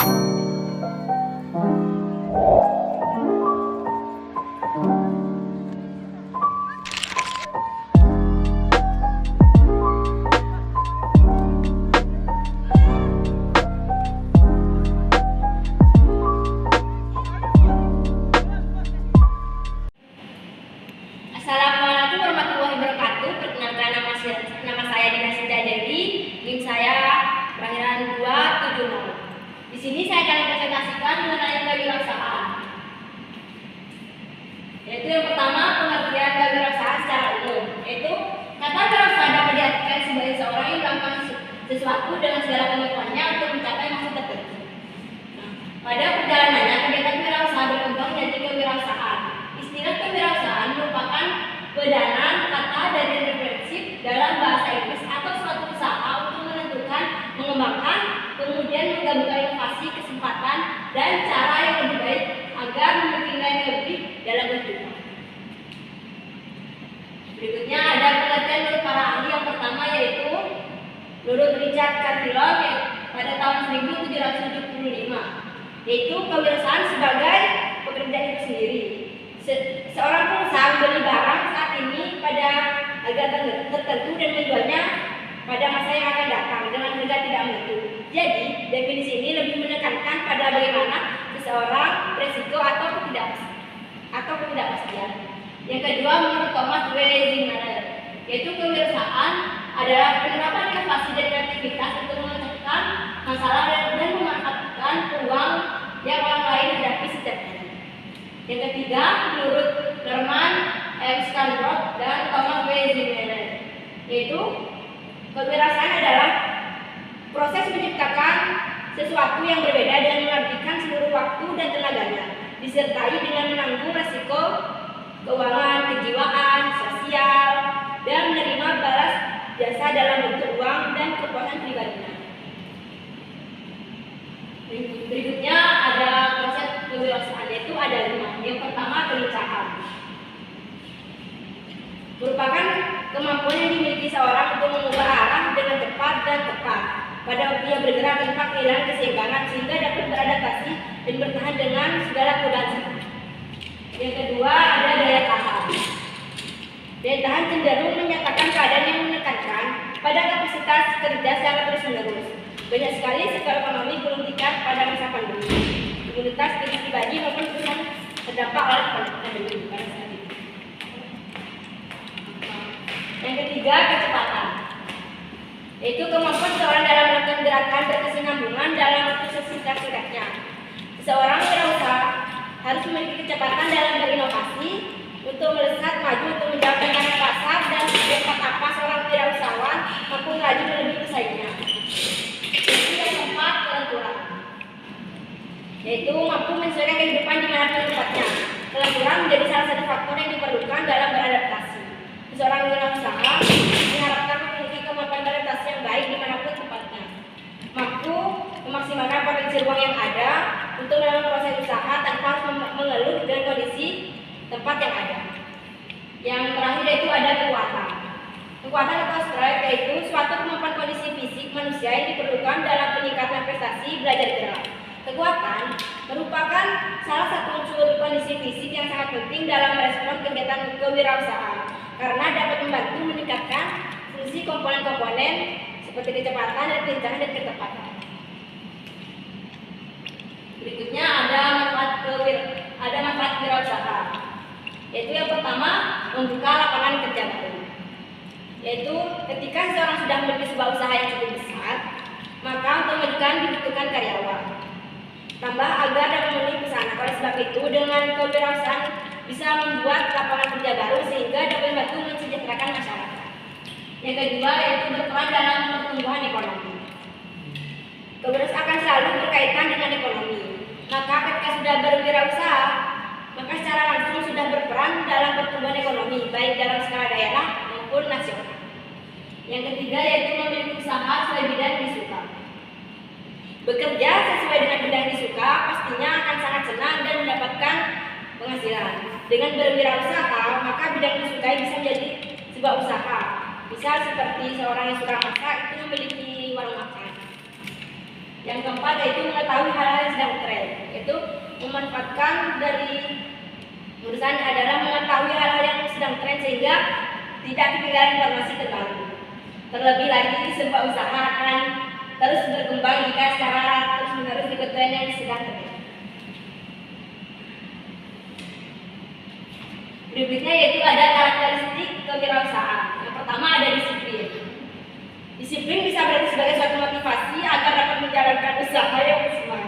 Assalamualaikum warahmatullahi wabarakatuh. Perkenalkan nama saya Dina Sinta Dewi, NIM saya kelahiran 270. Di sini saya akan presentasikan mengenai kewirausahaan. Yaitu yang pertama, pengertian kewirausahaan secara umum. Yaitu kata kewirausahaan dapat diartikan sebagai seorang yang melakukan sesuatu dengan segala kemampuannya untuk mencapai maksud tertentu. Pada perjalanannya, kegiatan kewirausahaan berkembang menjadi kewirausahaan. Istilah kewirausahaan merupakan padanan kata dari referensi dalam bahasa Inggris atau suatu usaha untuk menentukan, mengembangkan, kemudian menggabungkan inovasi, kesempatan, dan cara yang lebih baik agar memiliki nilai lebih dalam kehidupan. Berikutnya ada penelitian menurut para ahli. Yang pertama yaitu menurut Richard Cantillon pada tahun 1775, yaitu kewirausahaan sebagai pekerjaan itu sendiri. Seorang pengusaha membeli barang saat ini pada harga tertentu dan menjualnya pada masa yang akan datang dengan harga tidak menentu. Jadi, definisi ini lebih menekankan pada bagaimana seseorang beresiko atau ketidakpastian. Yang kedua, menurut Thomas W. Zimmermann, yaitu kewirausahaan adalah penerapan inovasi dan kreativitas untuk memecahkan masalah dan memanfaatkan peluang yang orang lain hadapi setiap hari. Yang ketiga, menurut Norman M. Scarborough dan Thomas W. Zimmermann, yaitu kewirausahaan adalah proses menciptakan sesuatu yang berbeda dan mengabdikan seluruh waktu dan tenaganya, disertai dengan menanggung resiko keuangan, kejiwaan, sosial, dan menerima balas jasa dalam bentuk uang dan kepuasan pribadinya. Berikutnya ada konsep kewirausahaan, yaitu ada 5. Yang pertama, kelincahan. Merupakan kemampuan yang dimiliki seorang untuk mengubah arah dengan cepat dan tepat pada waktu yang bergerak tanpa kehilangan keseimbangan sehingga dapat beradaptasi dan bertahan dengan segala godaan. Yang kedua, ada daya tahan. Daya tahan cenderung menyatakan keadaan yang menekankan pada kapasitas kerja secara terus-menerus. Banyak sekali sektor ekonomi gulung tikar pada masa pandemi. Imunitas pribadi maupun perusahaan terdampak oleh pandemi pada saat itu. Yang ketiga, kecepatan, yaitu kemampuan seorang dalam melakukan gerakan berkesinambungan dalam waktu sesingkat-singkatnya. Seorang wirausaha harus memiliki kecepatan dalam berinovasi untuk melesat maju untuk menjawab tantangan pasar dan dapat apa seorang wirausahawan mampu melaju melebihi pesaingnya. Yang keempat, kelenturan, yaitu mampu menyesuaikan kehidupan dimanapun tempatnya. Kelenturan menjadi salah satu faktor yang diperlukan dalam beradaptasi. Seorang wirausaha diharapkan memiliki kemampuan beradaptasi yang baik dimanapun tempatnya, mampu memaksimalkan potensi ruang yang ada untuk dalam proses usaha tanpa harus mengeluh dengan kondisi tempat yang ada. Yang terakhir yaitu ada kekuatan. Kekuatan atau strength yaitu suatu kemampuan kondisi fisik manusia yang diperlukan dalam peningkatan prestasi belajar gerak. Kekuatan merupakan salah satu unsur kondisi fisik yang sangat penting dalam merespon kegiatan kewirausahaan karena dapat membantu meningkatkan fungsi komponen-komponen seperti kecepatan dan kelincahan dan ketepatan. Berikutnya ada manfaat wirausaha, yaitu yang pertama, membuka lapangan kerja baru. Yaitu ketika seorang sudah memiliki sebuah usaha yang cukup besar, maka untuk memajukan dibutuhkan karyawan. Tambah agar dapat memenuhi pesanan. Oleh sebab itu, dengan kewirausahaan bisa membuat lapangan kerja baru sehingga dapat membantu mensejahterakan masyarakat. Yang kedua yaitu berperan dalam pertumbuhan ekonomi. Kewirausahaan akan selalu berkaitan dengan ekonomi. Maka ketika sudah berwirausaha, maka secara langsung sudah berperan dalam pertumbuhan ekonomi, baik dalam skala daerah maupun nasional. Yang ketiga yaitu memiliki usaha sesuai bidang yang disuka. Bekerja sesuai dengan bidang yang disuka pastinya akan sangat senang dan mendapatkan penghasilan. Dengan berwirausaha, maka bidang yang disukai bisa menjadi sebuah usaha. Misal seperti seorang yang suka masak itu memiliki warung makan. Yang keempat yaitu mengetahui mengetahui hal-hal yang sedang tren, yaitu memanfaatkan dari urusan adalah mengetahui hal-hal yang sedang tren sehingga tidak ketinggalan informasi terbaru. Terlebih lagi, sebuah usaha akan terus berkembang jika secara terus-menerus ikut tren yang sedang tren. Berikutnya yaitu ada karakteristik kewirausahaan. Yang pertama ada disiplin. Disiplin bisa berarti sebagai suatu motivasi agar dapat menjalankan usaha yang maksimal.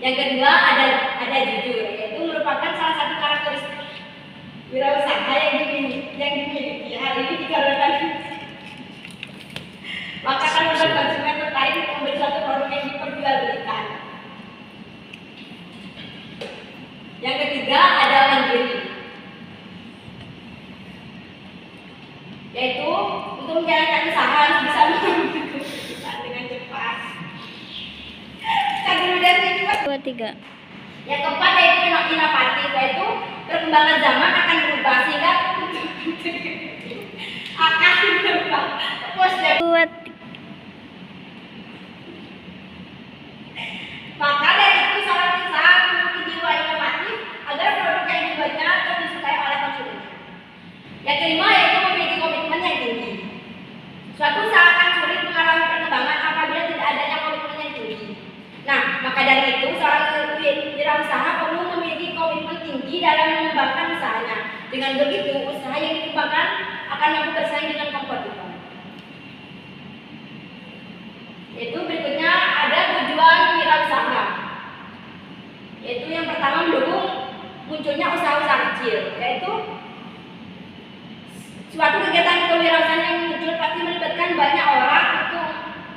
Yang kedua ada jujur, yaitu merupakan salah satu karakteristik wirausaha yang dimiliki. Hal ini dikarenakan maka akan membuat konsumen tertarik untuk membeli suatu produk yang diperjualbelikan. Yang ketiga ada mandiri, yaitu untuk menjalankan usaha harus bisa mengambil keputusan dengan cepat. Yang keempat yaitu inovatif, yaitu perkembangan zaman akan berubah sehingga akan berubah. Maka dari itu seorang usaha memiliki jiwa inovatif agar produk yang dibuatnya terus disukai oleh konsumen. Yang kelima yaitu memiliki komitmen yang tinggi. Suatu usaha akan sulit mengalami perkembangan apabila tidak adanya komitmen yang tinggi. Nah, maka dari itu seorang wirausaha perlu memiliki komitmen tinggi dalam mengembangkan usahanya. Dengan begitu, usaha yang dikembangkan akan mampu bersaing dengan kompetitor. Yaitu berikutnya ada tujuan wirausaha. Yaitu yang pertama mendukung munculnya usaha-usaha kecil, yaitu suatu kegiatan kewirausahaan yang muncul pasti melibatkan banyak orang untuk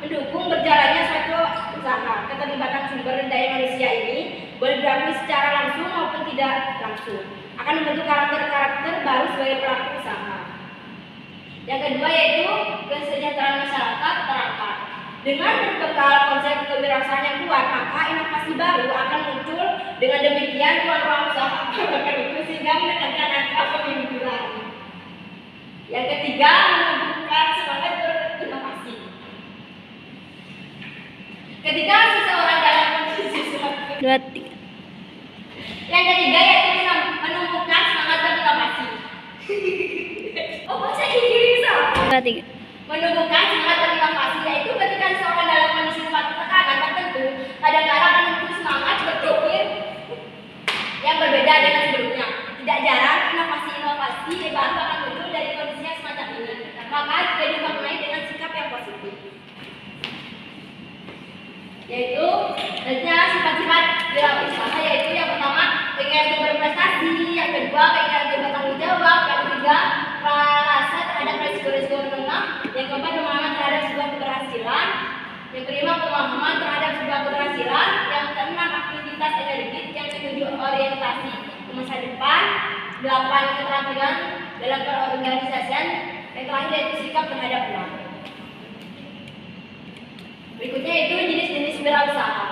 mendukung berjalannya suatu usaha. Keterlibatan sumber daya manusia ini boleh diakui secara langsung maupun tidak langsung, akan membentuk karakter-karakter baru sebagai pelaku usaha. Yang kedua yaitu kesejahteraan masyarakat terangkat. Dengan berbekal konsep kewirausahaan yang kuat, maka inovasi baru akan muncul. Dengan demikian ruang-ruang usaha akan bertumbuh sehingga menekankan angka pengangguran. Yang ketiga, menumbuhkan semangat berinovasi. Ketika seseorang dalam kondisi suatu. Yang ketiga yaitu menumbuhkan semangat berinovasi. Oh, bahasa Inggris. Menumbuhkan semangat berinovasi yaitu ketika seseorang dalam kondisi suatu tekanan tertentu, kadang-kadang akan muncul semangat berpikir yang berbeda dengan sebelumnya. Tidak jarang inovasi-inovasi baru akan muncul dari kondisi yang semacam ini. Maka jika dimaknai dengan sikap yang positif, yaitu sifat-sifat wirausaha, yaitu yang pertama keinginan untuk berprestasi, yang kedua keinginan untuk bertanggung jawab, yang ketiga rasa terhadap resiko-resiko menengah, yang keempat pemahaman terhadap sebuah keberhasilan, yang kelima pemahaman terhadap sebuah keberhasilan, yang keenam aktivitas energik, yang ketujuh orientasi ke masa depan, 8 keterampilan dalam perorganisasian, yang terakhir yaitu sikap terhadap uang. Berikutnya itu jenis-jenis wirausaha.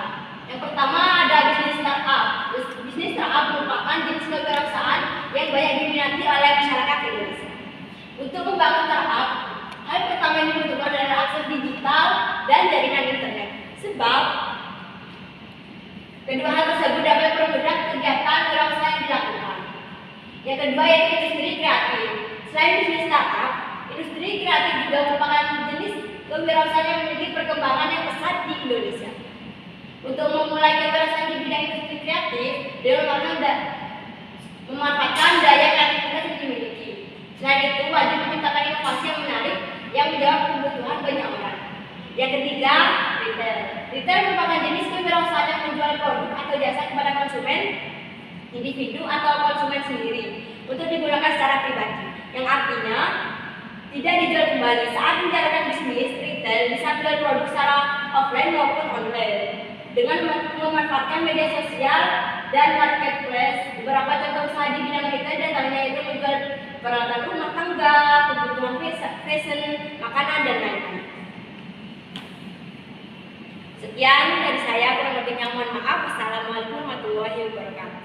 Yang pertama ada bisnis startup. Bisnis startup merupakan jenis kewirausahaan yang banyak diminati oleh masyarakat Indonesia. Untuk membangun startup, hal pertama yang dibutuhkan adalah akses digital dan jaringan internet. Sebab kedua hal tersebut dapat mempermudah kegiatan wirausaha yang dilakukan. Yang kedua yaitu industri kreatif. Selain bisnis startup, industri kreatif juga merupakan jenis kewirausahaan yang memiliki perkembangan yang pesat di Indonesia. Untuk memulai kewirausahaan di bidang industri kreatif, memanfaatkan daya kreativitas yang dimiliki. Selain itu, wajib menciptakan inovasi yang menarik yang menjawab kebutuhan banyak orang. Yang ketiga, retail. Retail merupakan jenis kewirausahaan yang menjual produk atau jasa kepada konsumen, individu atau konsumen sendiri untuk digunakan secara pribadi. Yang artinya tidak dijual kembali. Saat menjalankan bisnis retail bisa jual produk secara offline maupun online dengan memanfaatkan media sosial dan marketplace. Beberapa contoh usaha di bidang retail diantaranya itu menjual peralatan rumah tangga, kebutuhan fashion, makanan dan lain-lain. Sekian dari saya, kurang lebihnya mohon maaf. Assalamualaikum warahmatullahi wabarakatuh.